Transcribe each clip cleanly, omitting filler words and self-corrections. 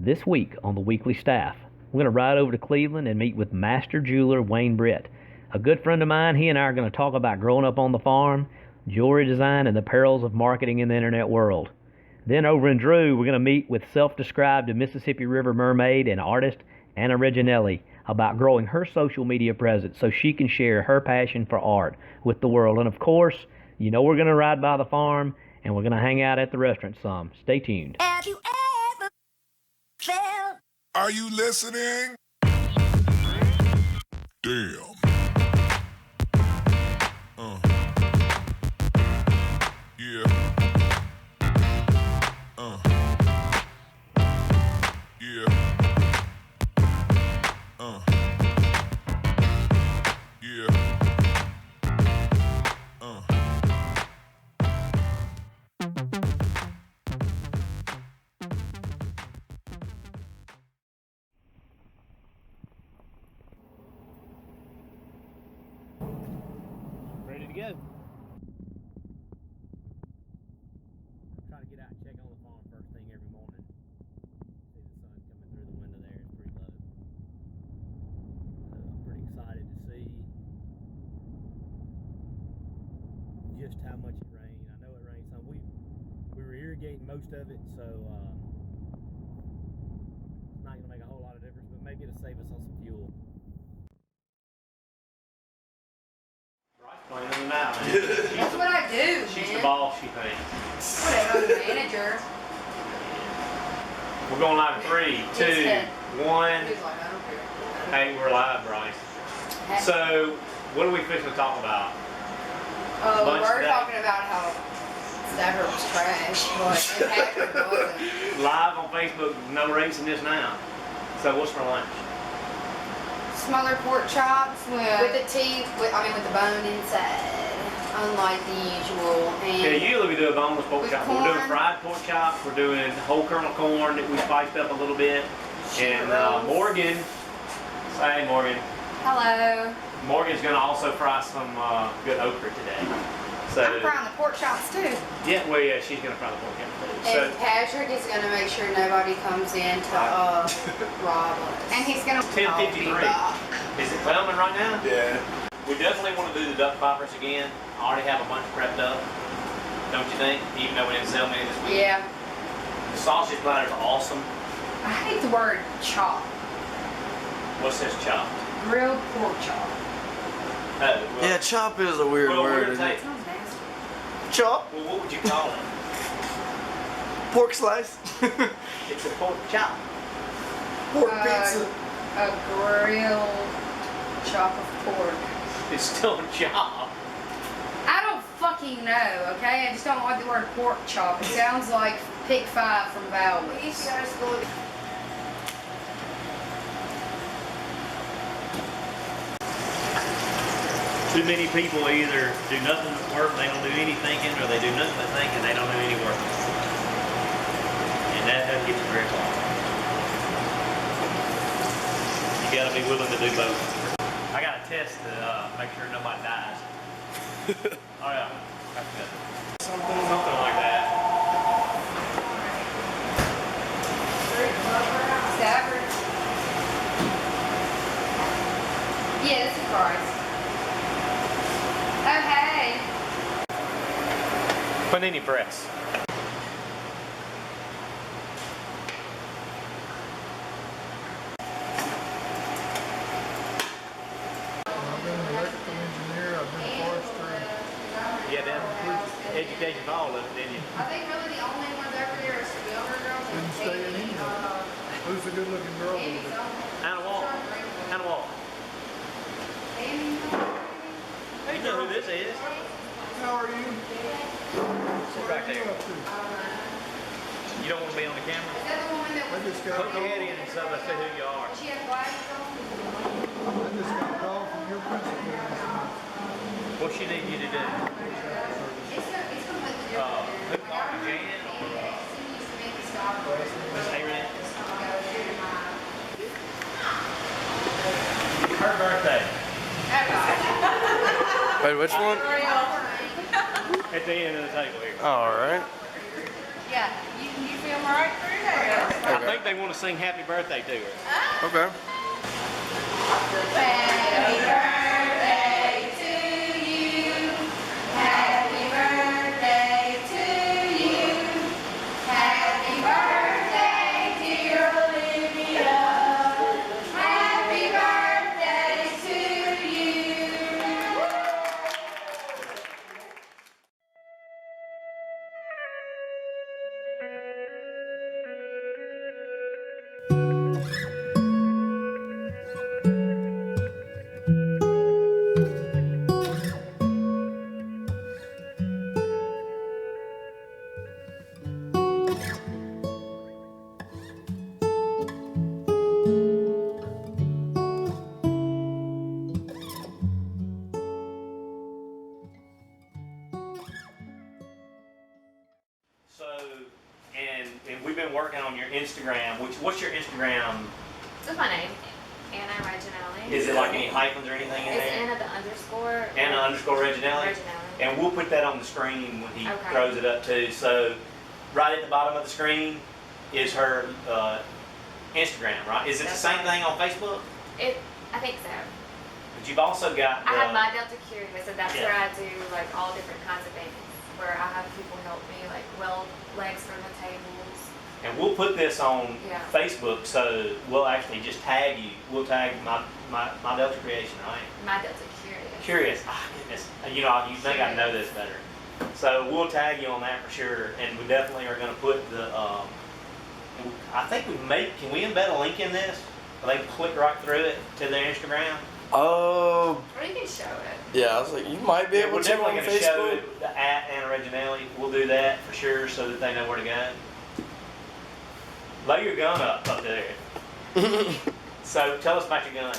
This week on the Weekly Staff, we're going to ride over to Cleveland and meet with master jeweler Wayne Britt. A good friend of mine, he and I are going to talk about growing up on the farm, jewelry design, and the perils of marketing in the internet world. Then over in Drew, we're going to meet with self-described Mississippi River mermaid and artist Anna Reginelli about growing her social media presence so she can share her passion for art with the world. And of course, you know we're going to ride by the farm and we're going to hang out at the restaurant some. Stay tuned. Have you ever felt? Are you listening? Damn. Yeah. Yeah. Yeah. Ready to go? Try to get out and check on the farm first thing every morning. See the sun coming through the window there. It's pretty low. I'm pretty excited to see just how much it rained. I know it rained some. We were irrigating most of it, so it's not going to make a whole lot of difference, but maybe it'll save us on some fuel. Playing in the mountain. That's what I do, She's man. the boss, she thinks. Whatever, I'm the manager. We're going live in 3, 2, 1. He's like, I don't care. Hey, we're live, Bryce. So, what are we fixing to talk about? Oh, lunch we're today. talking about how Stafford was trash, but Patrick wasn't. Live on Facebook, no racing this now. So, what's for lunch? Smaller pork chops with the teeth, with the bone inside, unlike the usual. And Yeah, usually we do a boneless pork with chop. We're doing corn. fried pork chop. We're doing whole kernel corn that we spiced up a little bit. And Churros. Morgan, say Morgan. Hello. Morgan's gonna also fry some good okra today. So I'm frying the pork chops too. yeah, well yeah, she's gonna fry the pork chop too. And So Patrick is gonna make sure nobody comes in to rob us. And he's gonna 10:53. Is it filming right now? Yeah. We definitely want to do the duck poppers again. I already have a bunch prepped up. Don't you think? Even though we didn't sell many this week. Yeah. The sausage platter's awesome. I hate the word chop. What's this chopped? Grilled pork chop. Oh, well, Yeah, chop is a weird well, we're word. gonna Isn't take, it? Sounds nasty. Chop? well, what would you call it? Pork slice? It's a pork chop. Pork pizza? A grilled chop of pork. It's still a chop. I don't fucking know, okay? I just don't like the word pork chop. It sounds like Pick 5 from Valway's. Too many people either do nothing but work, they don't do any thinking, or they do nothing but thinking, they don't do any work. And that doesn't get you very far. You gotta be willing to do both. I got a test to make sure nobody dies. Oh yeah, that's good. Something like that. Stafford. Yeah, this is Christ. Oh, hey. Panini press. I've been an electrical engineer, I've been a forester. Yeah, that education for all of it, didn't you? I think really the only ones over there are some younger girls and Didn't stay in Amy's, either. Who's the good looking girl over Amy's there? only. Anna Walker. Anna Walker. Amy. You know who this is. How are you? Sit right What are you there. up to? You don't want to be on the camera? Is that the woman that I was? just got a Put your head call. in and stuff, let's see who you are. She had glasses on? I just got a call from your principal last night. What she need you to do? It's completely Who different. called you, Jan or She used to make me stop. Miss Aaron? Go Her birthday. Wait, which one? At the end of the table here. All right. Yeah, you film right through I think they want to sing happy birthday to her. Okay. Happy birthday to you. Happy birthday to you. Happy birthday, dear Olivia. Happy birthday to you. So, and we've been working on your Instagram. What's your Instagram? That's my name, Anna Reginelli. Is it like any hyphens or anything in It's there? Anna the underscore. Anna_Reginelli. Reginelli. And we'll put that on the screen when he Okay. throws it up too. So, right at the bottom of the screen is her Instagram, right? Is it That's the same right. thing on Facebook? I think so. But you've also got I have the, my Delta Curious, and that's Yeah. where I do like all different kinds of things. Where I have people help me, like weld legs for the tables. and we'll put this on Yeah. Facebook. So we'll actually just tag you. We'll tag my Delta Creation, right? My Delta Curious. Curious. Ah, goodness. You know, you think I know this better. So we'll tag you on that for sure, and we definitely are going to put the. I think can we embed a link in this? They can click right through it to their Instagram. Oh, Or you can show it. yeah. I was like, you might be Yeah, able we're to on definitely going to show Facebook. the @Anna Reginelli. We'll do that for sure, so that they know where to go. Lay your gun up there. So tell us about your gun.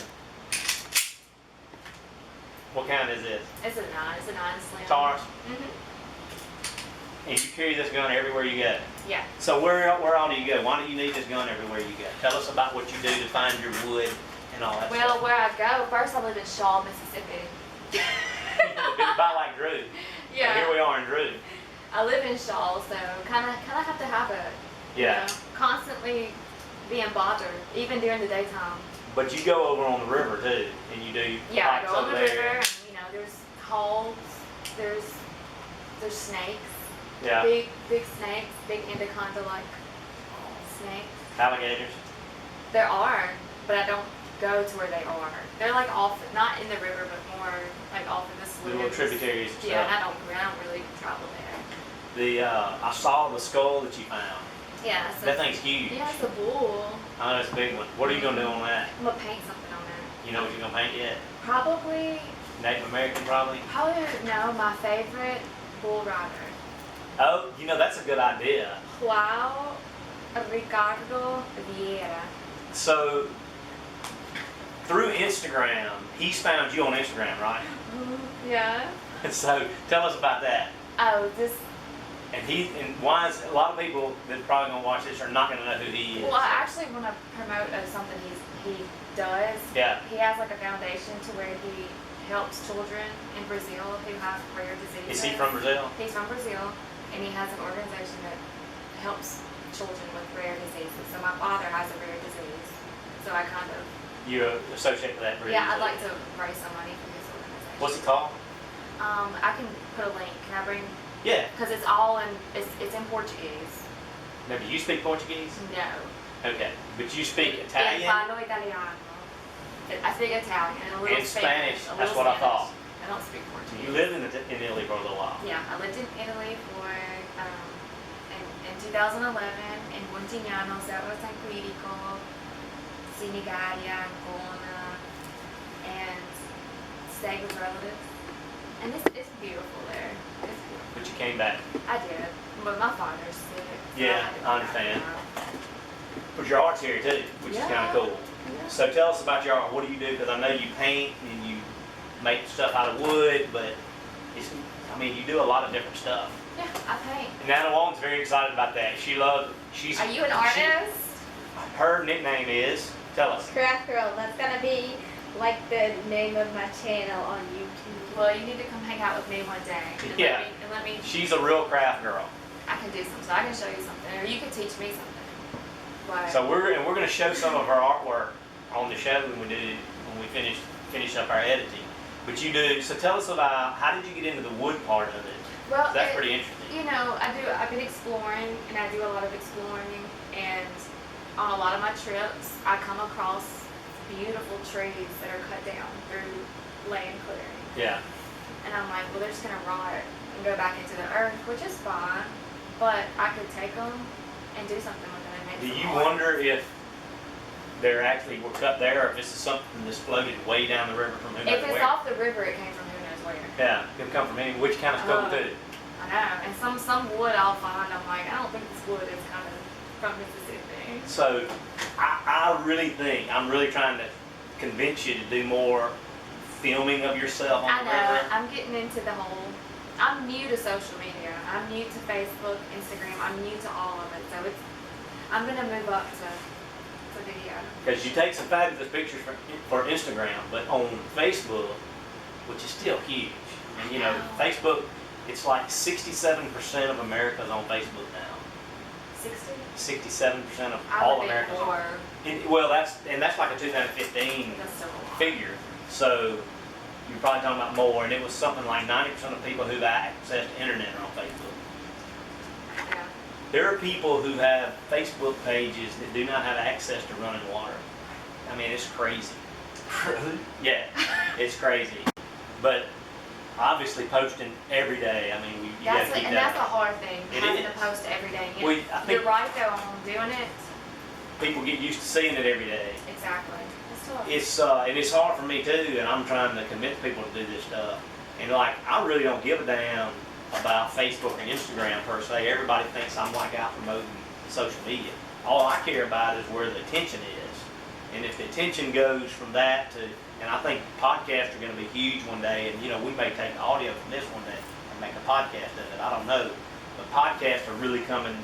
What kind is this? It's a 9. It's a 9 slim. Taurus. Mm-hmm. And you carry this gun everywhere you go. Yeah. So where all do you go? Why do you need this gun everywhere you go? Tell us about what you do to find your wood and all that Well, stuff. where I go, first I live in Shaw, Mississippi. About like Drew. Yeah. And here we are in Drew. I live in Shaw, so kind of have to have it. Yeah. You know, constantly being bothered, even during the daytime. But you go over on the river too, and you do Yeah, I hikes go on over the there. river, and there's hogs, there's snakes, Yeah. big snakes, big anaconda-like snakes. Alligators. There are, but I don't go to where they are. They're like off, not in the river, but more like off of the The sloughs. little tributaries and Yeah, and stuff. I don't really travel there. I saw the skull that you found. Yeah, so That thing's huge. yeah, it's a bull. I know it's a big one. What are you gonna do on that? I'm gonna paint something on it. You know what you're gonna paint yet? Probably Native American, probably. no, my favorite bull rider. Oh, that's a good idea. Joao Ricardo Vieira. So, through Instagram, he's found you on Instagram, right? Yeah. So, tell us about that. Oh, this. And why is a lot of people that are probably gonna watch this are not gonna know who he is. Well, I actually want to promote something he does. Yeah. He has like a foundation to where he helps children in Brazil who have rare diseases. Is he from Brazil? He's from Brazil, and he has an organization that helps children with rare diseases. So my father has a rare disease, so I kind of You associate with that? yeah, I'd like to raise some money for his organization. What's it called? I can put a link. Can I bring? Yeah. Because it's all in it's in Portuguese. Now, do you speak Portuguese? No. Okay, but you speak Italian. Parlo Italiano. I speak Italian and a little And Spanish. a That's little what I Spanish. thought. I don't speak Portuguese. You lived in Italy for a little while. Yeah, I lived in Italy for in 2011 in Montignano, Cerro San Quirico, Senigallia, Ancona, and stayed with relatives. And it's beautiful there. It's beautiful. But you came back. I did, but my father's sick. so Yeah, had to I come understand. back. But your art's here too, which is Yeah. kind of cool. Yeah. So tell us about your art. What do you do? Because I know you paint and you make stuff out of wood, but you do a lot of different stuff. Yeah, I paint. And Nana Wong's very excited about that. She's. Are you an artist? Her nickname is. Tell us. Craft Girl, that's gonna be like the name of my channel on YouTube. Well, you need to come hang out with me one day. And Yeah. Let me. She's a real craft girl. I can do something. So I can show you something, or you can teach me something. But So we're going to show some of our artwork on the show when we finish up our editing. But you do. So tell us about how did you get into the wood part of it? well, That's pretty interesting. You know, I've been exploring, and I do a lot of exploring, and on a lot of my trips, I come across beautiful trees that are cut down through land clearing. Yeah. And I'm like, well, they're just gonna rot and go back into the earth, which is fine, but I could take them and do something with them and make Do some you art. wonder if they're actually were cut there, or if this is something that's floated way down the river from who knows If it's where? off the river, it came from who knows where. Yeah, it could come from any, which kind of cool too. I know, and some wood I'll find, I'm like, I don't think this wood is kind of from Mississippi. So I really think, I'm really trying to convince you to do more filming of yourself I on the know, river. I'm getting into the whole, I'm new to social media. I'm new to Facebook, Instagram, I'm new to all of it. So I'm gonna move up to video. Because you take some fabulous pictures for Instagram, but on Facebook, which is still huge, and you know, Facebook, it's like 67% of America's on Facebook now. 60? 67% of I all would Americans. think more. Well, that's like a 2015 That's still a lot. figure. So you're probably talking about more, and it was something like 90% of people who have access to internet are on Facebook. Yeah. There are people who have Facebook pages that do not have access to running water. I mean, it's crazy. Really? Yeah, it's crazy. But obviously posting every day, I mean, you gotta keep And that. that's a hard thing, It having is. to post every day. Well, I think- You're right though on doing it. People get used to seeing it every day. Exactly. It's tough. And it's hard for me too, and I'm trying to convince people to do this stuff. And like, I really don't give a damn about Facebook and Instagram per se. Everybody thinks I'm like out promoting social media. All I care about is where the attention is. And if the attention goes from that to, and I think podcasts are going to be huge one day, and you know, we may take audio from this one day and make a podcast of it. I don't know. But podcasts are really coming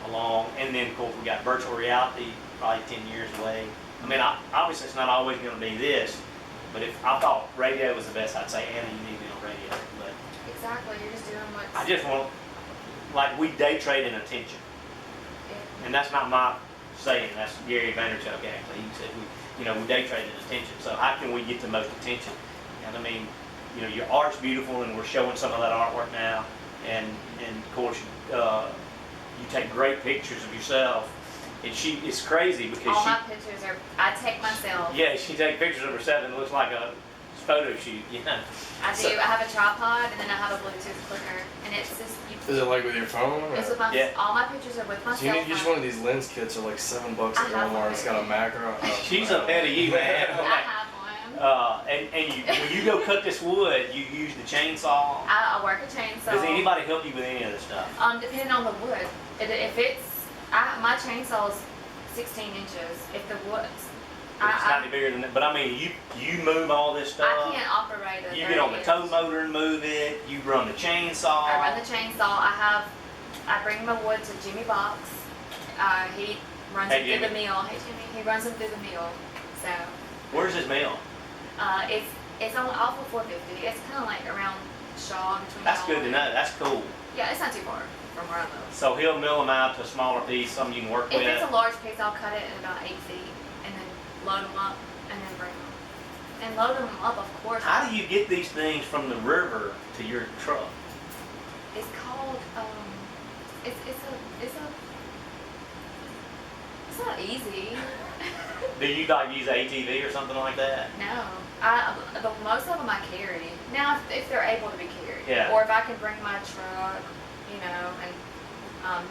along. And then, of course, we got virtual reality, probably 10 years away. I mean, obviously it's not always going to be this, but if I thought radio was the best, I'd say, Anna, you need to be on radio. But Exactly. You're just doing what's. I just want, like, we day trade in attention. And that's not my saying, that's Gary Vaynerchuk actually. He said, we day trade in attention. So how can we get the most attention? And I mean, you know, your art's beautiful, and we're showing some of that artwork now. And of course, you take great pictures of yourself. And it's crazy because All my pictures are. I take myself. yeah, she takes pictures of herself and it looks like a photo shoot, you know. I do. I have a tripod and then I have a Bluetooth clicker, and it's just. Is it like with your phone? Or? It's with my. Yeah. All my pictures are with my So you cell need just phone. one of these lens kits, are like $7 at I have Walmart. one. It's got a macro. She's ahead of you, man. I have one. When you go cut this wood, you use the chainsaw. I work a chainsaw. Does anybody help you with any of this stuff? Depending on the wood. If it's, my chainsaw's 16 inches. If the wood's, It's slightly bigger than that, but I mean, you move all this stuff. I can't operate a You get on the 30 tow inch. motor and move it. You run the chainsaw. I run the chainsaw. I bring my wood to Jimmy Box. He runs Hey, them Jimmy. through the mill. Hey Jimmy. He runs them through the mill. So Where's his mill? it's on off of 450. It's kind of like around Shaw between. That's Shaw good to and- know. That's cool. Yeah, it's not too far from where I live. So he'll mill them out to a smaller piece, something you can work If with. it's a large piece, I'll cut it at about 8 feet and then load them up and then bring them. And load them up, of course. How do you get these things from the river to your truck? It's called, it's not easy. Do you like use ATV or something like that? No, most of them I carry. Now, if they're able to be carried. Yeah. Or if I can bring my truck, you know, and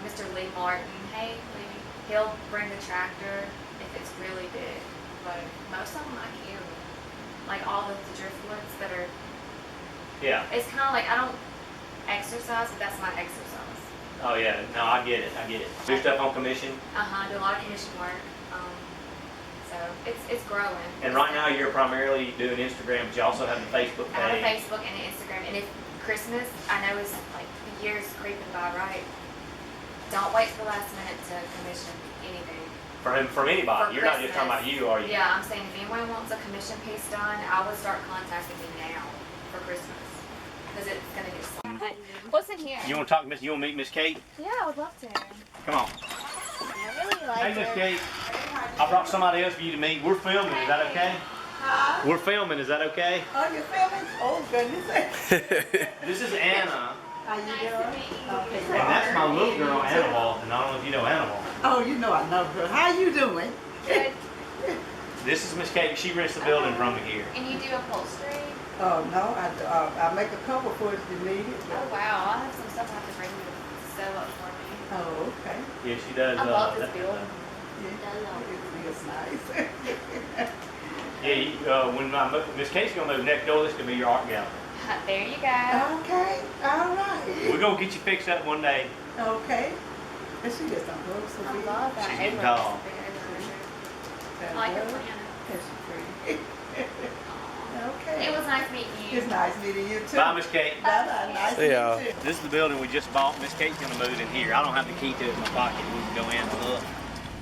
Mr. Lee Martin, hey Lee, he'll bring the tractor if it's really big. But most of them I carry. Like all the driftwoods that are, Yeah. it's kind of like I don't exercise, but that's my exercise. Oh yeah. No, I get it. Do stuff on commission. Do a lot of commission work. So it's growing. And right now you're primarily doing Instagram, but you also have the Facebook I have a page. Facebook and an Instagram, and if Christmas, I know is like the year's creeping by, right? Don't wait for the last minute to commission anything. From anybody. For You're not just talking about Christmas. you, are you? Yeah, I'm saying if anyone wants a commission piece done, I would start contacting me now for Christmas because it's gonna get slow. What's in here? You want to talk, Miss? You want to meet Miss Kate? Yeah, I would love to. Come on. I really Hey, Miss Kate. I brought somebody else for you to meet. We're filming. Is that okay? Huh? We're filming. Is that okay? Oh, you're filming? Oh, goodness. This is Anna, How you doing? Okay. and that's my little girl, Anna Walton. I don't know if you know Anna Walton. Oh, you know I love her. How you doing? Good. This is Miss Kate. She rents the building from me here. And you do upholstery? Oh, no, I make a couple for if you need it. Oh wow, I have some stuff I have to bring you to sew up for me. Oh, okay. Yeah, she does. I love this building. Yeah, it's nice. Yeah, when Miss Kate's gonna move next door, this could be your art gallery. There you go. Okay, all right. We're gonna get you fixed up one day. Okay. And she just don't look so I big. love that. She's getting Everyone tall. is big. That I like her does. plan. Yes, she's pretty. Okay. It was nice meeting you. It's nice meeting you too. Bye, Miss Kate. Bye-bye. Nice See ya. meeting you too. This is the building we just bought. Miss Kate's gonna move in here. I don't have the key to it in my pocket. We can go in and look.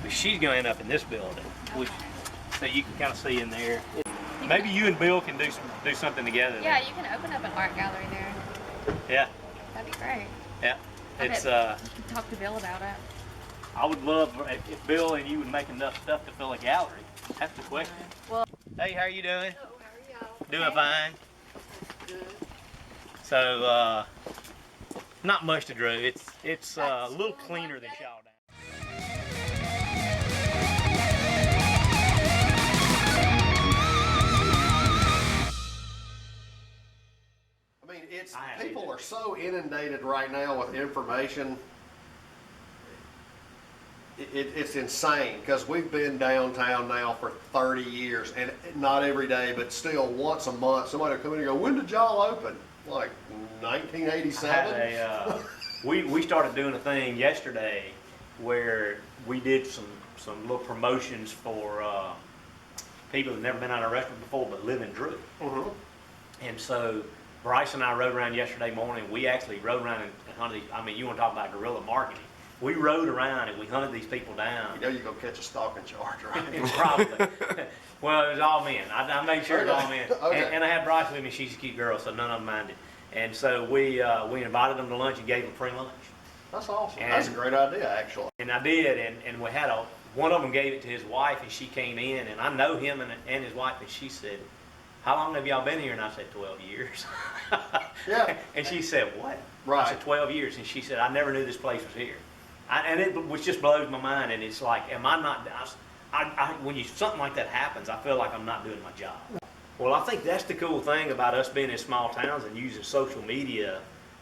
But she's gonna end up in this building, which so you can kind of see in there. Maybe you and Bill can do something together. Yeah, there. you can open up an art gallery there. Yeah. That'd be great. Yeah. I It's bet you can talk to Bill about it. I would love if Bill and you would make enough stuff to fill a gallery. That's the question. Well, Hey, how are you doing? Doing fine. So, not much to do. It's a little cleaner than Shawdown. I mean, I people are so inundated right now with information. It's insane because we've been downtown now for 30 years, and not every day, but still once a month, somebody will come in and go, "When did y'all open?" Like 1987. We started doing a thing yesterday where we did some little promotions for people that never been out of a restaurant before but live in Drew. Mhm. And so Bryce and I rode around yesterday morning. We actually rode around and hunted these. I mean, you want to talk about guerrilla marketing? We rode around and we hunted these people down. You know you're gonna catch a stalking charge, right? Probably. Well, it was all men. I made sure it was all men. Okay. And I had Bryce with me. She's a cute girl, so none of them minded. And so we invited them to lunch and gave them free lunch. That's awesome. And- That's a great idea, actually. And I did, and we had one of them gave it to his wife, and she came in, and I know him and his wife, and she said, "How long have y'all been here?" And I said, 12 years. Yeah. And she said, "What?" Right. I said, 12 years. And she said, "I never knew this place was here." And it which just blows my mind, and it's like, am I not, when something like that happens, I feel like I'm not doing my job. Well, I think that's the cool thing about us being in small towns and using social media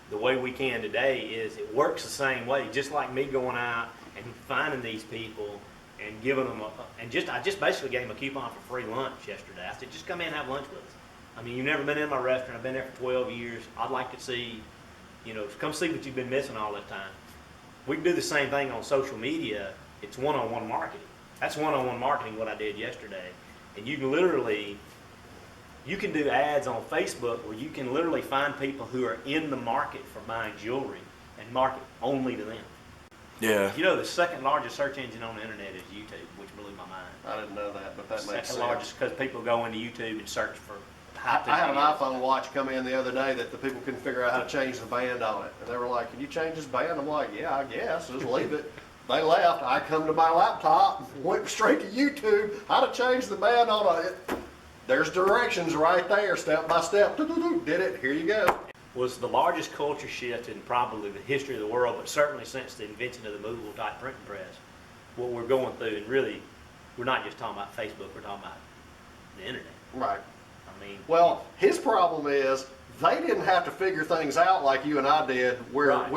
the way we can today is it works the same way, just like me going out and finding these people and giving them I just basically gave them a coupon for free lunch yesterday. I said, just come in and have lunch with us. I mean, you've never been in my restaurant. I've been there for 12 years. I'd like to see, come see what you've been missing all that time. We can do the same thing on social media. It's one-on-one marketing. That's one-on-one marketing, what I did yesterday. And you can do ads on Facebook where you can literally find people who are in the market for buying jewelry and market only to them. Yeah. The second largest search engine on the internet is YouTube, which blew my mind. I didn't know that, but that makes Second sense. largest because people go into YouTube and search for I had an videos. iPhone watch come in the other day that the people couldn't figure out how to change the band on it. And they were like, "Can you change this band?" I'm like, "Yeah, I guess. Just leave it." They left. I come to my laptop, went straight to YouTube, how to change the band on it. There's directions right there, step by step. Did it. Here you go. Was the largest culture shift in probably the history of the world, but certainly since the invention of the movable type printing press, what we're going through, and really, we're not just talking about Facebook, we're talking about the internet. Right. I mean, Well, his problem is they didn't have to figure things out like you and I did, where Right.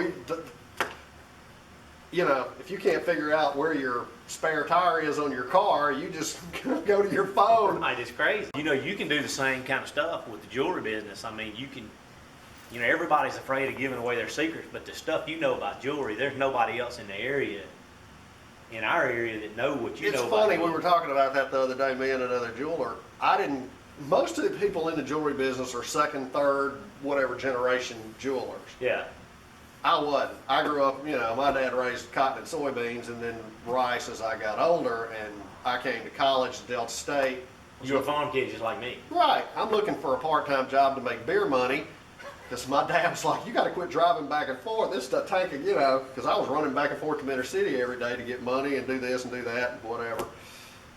if you can't figure out where your spare tire is on your car, you just go to your phone. right, it's crazy. You can do the same kind of stuff with the jewelry business. I mean, everybody's afraid of giving away their secrets, but the stuff about jewelry, there's nobody else in the area, in our area, that know what you It's know funny, about we were talking about that the other day, me and another jeweler. Most of the people in the jewelry business are second, third, whatever generation jewelers. Yeah. I wasn't. I grew up, my dad raised cotton and soybeans and then rice as I got older, and I came to college at Delta State. You're a farm kid just like me. Right. I'm looking for a part-time job to make beer money. Because my dad was like, you got to quit driving back and forth. This stuff taking, you know, because I was running back and forth to Mentor City every day to get money and do this and do that and whatever.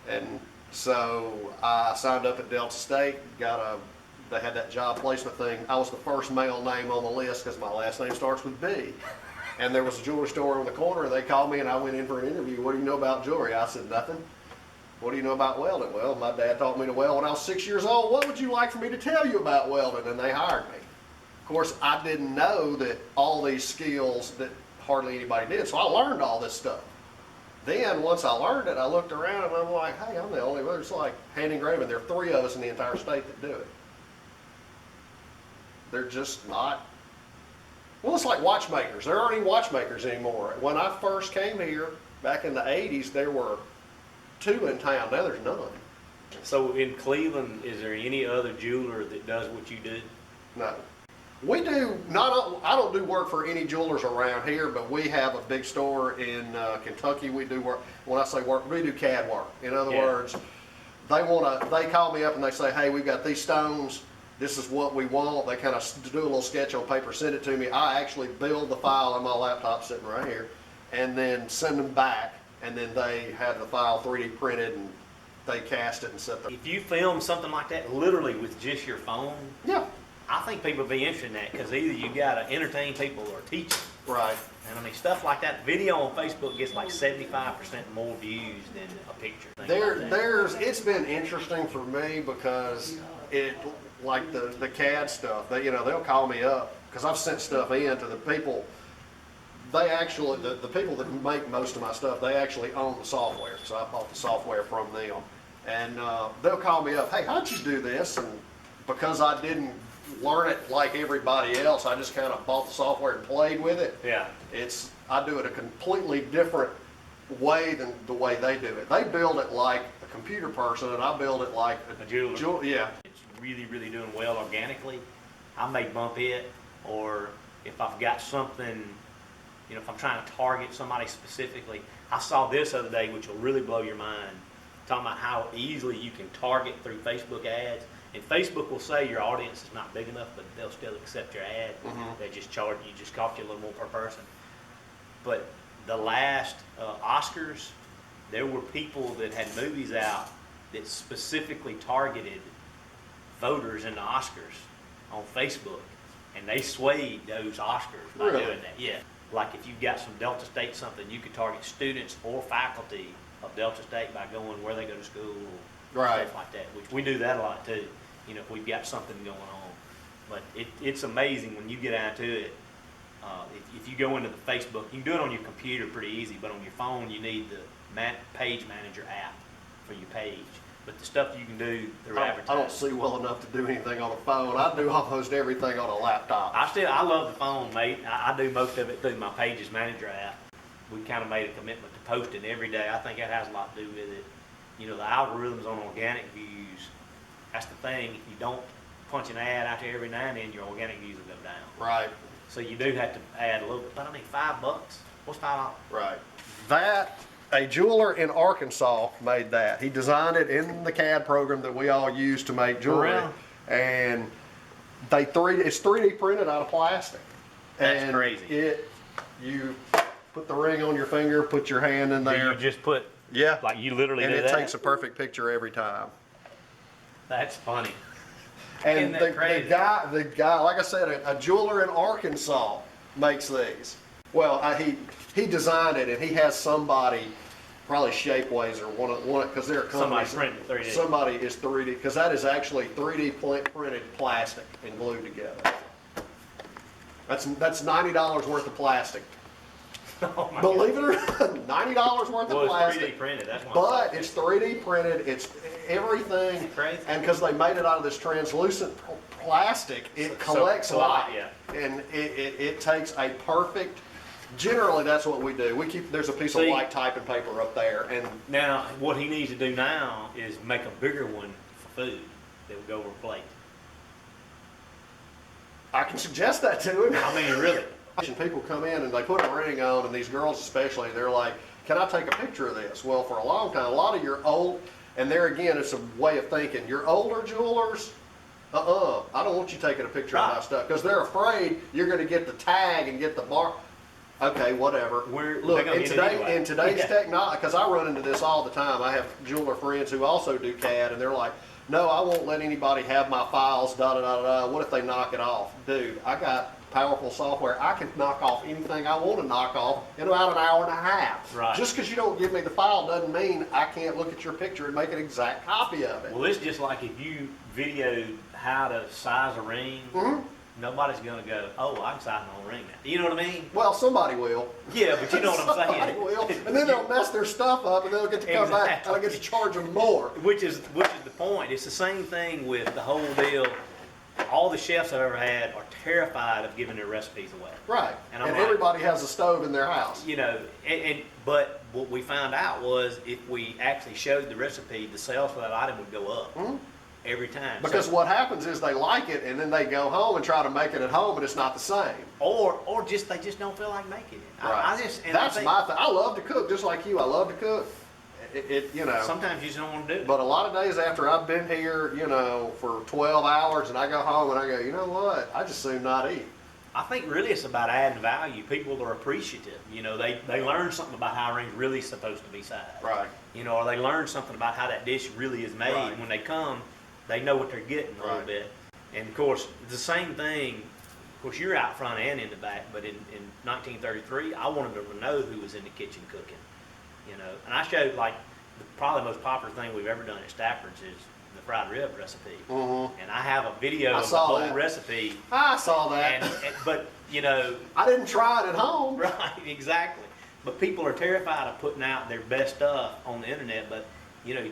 And so I signed up at Delta State, they had that job placement thing. I was the first male name on the list because my last name starts with B. And there was a jewelry store on the corner, and they called me, and I went in for an interview. What do you know about jewelry? I said, nothing. What do you know about welding? Well, my dad taught me to weld when I was 6 years old. What would you like for me to tell you about welding? And they hired me. Of course, I didn't know that all these skills that hardly anybody did, so I learned all this stuff. Then, once I learned it, I looked around, and I'm like, hey, I'm the only one. It's like hand engraving. There are 3 of us in the entire state that do it. They're just not. Well, it's like watchmakers. There aren't any watchmakers anymore. When I first came here back in the 80s, there were 2 in town. Now there's none. So in Cleveland, is there any other jeweler that does what you do? No. We do not. I don't do work for any jewelers around here, but we have a big store in Kentucky. We do work. When I say work, we do CAD work. In other words, they call me up and they say, hey, we've got these stones. This is what we want. They kind of do a little sketch on paper, send it to me. I actually build the file on my laptop sitting right here, and then send them back, and then they have the file 3D printed, and they cast it and set the. If you film something like that literally with just your phone, Yeah. I think people would be interested in that because either you got to entertain people or teach them. Right. And I mean, stuff like that. Video on Facebook gets like 75% more views than a picture. It's been interesting for me because like the CAD stuff, they'll call me up because I've sent stuff in to the people. They actually, the people that make most of my stuff, they actually own the software. So I bought the software from them. And they'll call me up, hey, how'd you do this? And because I didn't learn it like everybody else, I just kind of bought the software and played with it. Yeah. I do it a completely different way than the way they do it. They build it like a computer person, and I build it like A jeweler. Yeah. It's really, really doing well organically. I may bump it, or if I've got something, if I'm trying to target somebody specifically. I saw this other day, which will really blow your mind, talking about how easily you can target through Facebook ads. And Facebook will say your audience is not big enough, but they'll still accept your ad. They just charge you, just cost you a little more per person. But the last Oscars, there were people that had movies out that specifically targeted voters in the Oscars on Facebook, and they swayed those Oscars by Really? doing that. Yeah, like if you've got some Delta State something, you could target students or faculty of Delta State by going where they go to school, Right. stuff like that. Which we do that a lot too. If we've got something going on. But it's amazing when you get out to it. If you go into the Facebook, you can do it on your computer pretty easy, but on your phone you need the page manager app for your page. But the stuff you can do through advertising. I don't see well enough to do anything on a phone. I do almost everything on a laptop. I love the phone, mate. I do most of it through my pages manager app. We kind of made a commitment to post it every day. I think that has a lot to do with it. The algorithms on organic views, that's the thing. If you don't punch an ad out there every now and then, your organic views will go down. Right. So you do have to add a little bit. But I mean, $5. What's $5? Right. A jeweler in Arkansas made that. He designed it in the CAD program that we all use to make jewelry. Really? And it's 3D printed out of plastic. That's crazy. You put the ring on your finger, put your hand in there. You just put, Yeah. like you literally And do it that? takes a perfect picture every time. That's funny. And Isn't that crazy? the guy, like I said, a jeweler in Arkansas makes these. Well, he designed it, and he has somebody, probably Shapeways or one because they're companies. Somebody printed 3D. Somebody is 3D, because that is actually 3D printed plastic and glued together. That's $90 worth of plastic. Oh my Believe it or not, $90 worth of Well, plastic. it's 3D printed. That's why. But it's 3D printed. It's everything. Isn't it crazy? And because they made it out of this translucent plastic, it collects light. Yeah. And it takes a perfect. Generally, that's what we do. There's a piece of See? white typing paper up there, and Now, what he needs to do now is make a bigger one for food that would go over a plate. I can suggest that to him. I mean, really. And people come in and they put a ring on, and these girls especially, they're like, can I take a picture of this? Well, for a long time, a lot of your old, and there again, it's a way of thinking, your older jewelers, I don't want you taking a picture of my stuff because they're afraid you're going to get the tag and get the mark. Okay, whatever. Look, in today's technology, because I run into this all the time. I have jeweler friends who also do CAD, and they're like, "No, I won't let anybody have my files. Da da da da. What if they knock it off, dude? I got powerful software. I can knock off anything I want to knock off in about an hour and a half. Right. Just because you don't give me the file doesn't mean I can't look at your picture and make an exact copy of it. Well, it's just like if you videoed how to size a ring. Mm-hmm. Nobody's gonna go, oh, I can size my own ring now. You know what I mean? Well, somebody will. Yeah, but you know what I'm saying. Somebody will, and then they'll mess their stuff up, and they'll get to come back, and I'll get to charge them more. Which is the point. It's the same thing with the whole deal. All the chefs I've ever had are terrified of giving their recipes away. Right, and like, everybody has a stove in their house. You know, but what we found out was if we actually showed the recipe, the sales for that item would go up. Mm-hmm. Every time. Because what happens is they like it and then they go home and try to make it at home and it's not the same. Or just they just don't feel like making it. Right. That's my thing. I love to cook just like you. I love to cook. You know. Sometimes you just don't want to do it. But a lot of days after I've been here, you know, for 12 hours and I go home and I go, you know what? I just soon not eat. I think really it's about adding value. People are appreciative. You know, they learn something about how a ring's really supposed to be sized. Right. You know, or they learn something about how that dish really is made. Right. When they come, they know what they're getting a little bit. And of course, the same thing, of course, you're out front and in the back, but in 1933, I wanted them to know who was in the kitchen cooking, you know. And I showed, like, probably the most popular thing we've ever done at Stafford's is the fried rib recipe. Mm-hmm. And I have a video of the whole recipe. I saw that. But, you know. I didn't try it at home. Right, exactly. But people are terrified of putting out their best stuff on the internet, but, you know,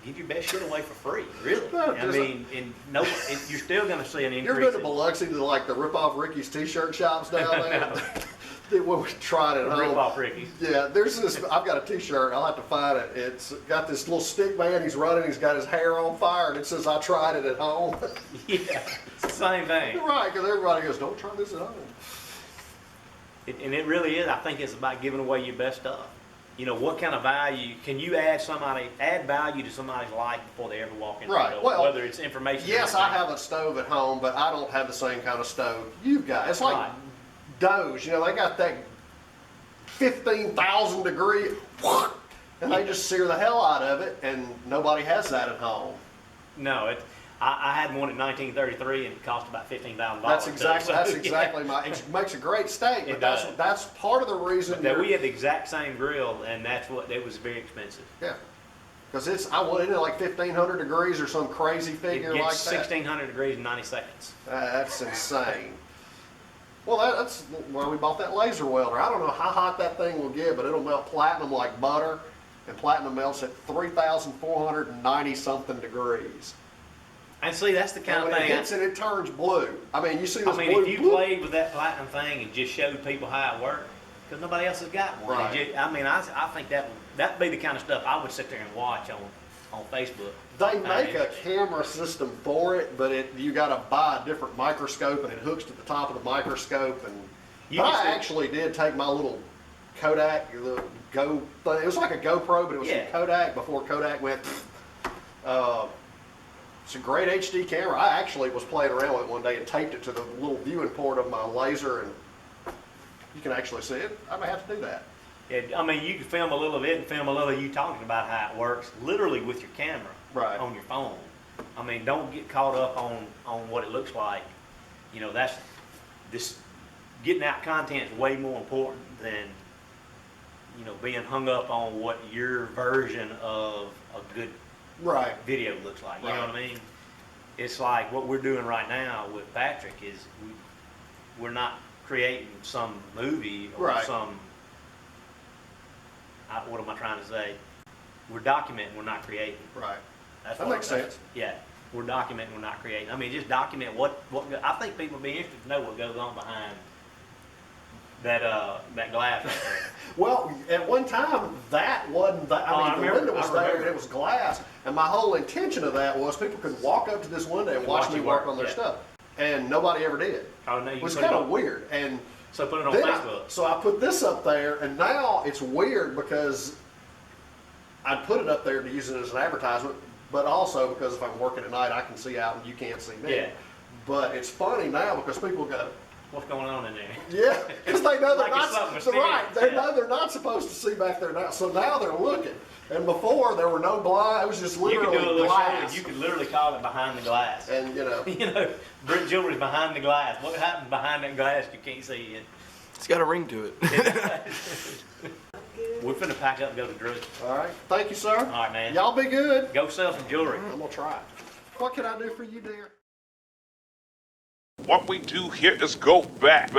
give your best shit away for free, really. I mean, you're still going to see an increase. You're good to Biloxi to like the Rip-Off Ricky's t-shirt shops down there. When we tried it at home. Rip-Off Ricky's. Yeah, there's this. I've got a t-shirt. I'll have to find it. It's got this little stick man. He's running. He's got his hair on fire, and it says, "I tried it at home." Yeah, it's the same thing. Right, because everybody goes, "Don't try this at home." And it really is. I think it's about giving away your best stuff. You know, what kind of value can you add value to somebody's life before they ever walk in the door? Well, whether it's information. Yes, I have a stove at home, but I don't have the same kind of stove you've got. It's like Doge. You know, they got that 15,000 degree, and they just sear the hell out of it, and nobody has that at home. No, I had one in 1933, and it cost about $15,000. That's exactly my. It makes a great steak, but that's part of the reason. That we had the exact same grill, and it was very expensive. Yeah, because isn't it like 1,500 degrees or some crazy figure like that? 1,600 degrees in 90 seconds. That's insane. Well, that's why we bought that laser welder. I don't know how hot that thing will get, but it'll melt platinum like butter, and platinum melts at 3,490 something degrees. And see, that's the kind of thing. When it hits it, it turns blue. I mean, you see this blue. If you played with that platinum thing and just showed people how it worked, because nobody else has got one. Right. I think that'd be the kind of stuff I would sit there and watch on Facebook. They make a camera system for it, but you got to buy a different microscope, and it hooks to the top of the microscope. And I actually did take my little Kodak, the Go thing. It was like a GoPro, but it was from Kodak before Kodak went. It's a great HD camera. I actually was playing around with it one day and taped it to the little viewing port of my laser, and you can actually see it. I may have to do that. Yeah, I mean, you can film a little of it and film a little of you talking about how it works, literally with your camera on your phone. I mean, don't get caught up on what it looks like. You know, getting out content is way more important than, you know, being hung up on what your version of a good video looks like. You know what I mean? It's like what we're doing right now with Patrick is we're not creating some movie or some, what am I trying to say? We're documenting, we're not creating. Right. That makes sense. Yeah. We're documenting, we're not creating. I mean, just document what I think people would be interested to know what goes on behind that glass right there. Well, at one time, that wasn't that. I mean, the window was there and it was glass. And my whole intention of that was people could walk up to this window and watch me work on their stuff. And nobody ever did. Oh, no, it was kind of weird. And so put it on Facebook. So I put this up there, and now it's weird because I put it up there to use it as an advertisement, but also because if I'm working at night, I can see out and you can't see me. Yeah. But it's funny now because people go, What's going on in there? yeah, because they know they're Like it's something not, mysterious, right, they yeah. know they're not supposed to see back there now, so now they're looking. And before, there were no blinds, it was just You could literally do a little show glass. and you could literally call it behind the glass. And, you know, You know, Britt Jewelry's behind the glass. What happens behind that glass you can't see in? It's got a ring to it. We're finna pack up and go to Drew. all right, thank you, sir. All right, man. Y'all be good. Go sell some jewelry. I'm gonna try it. What can I do for you, dear? What we do here is go back.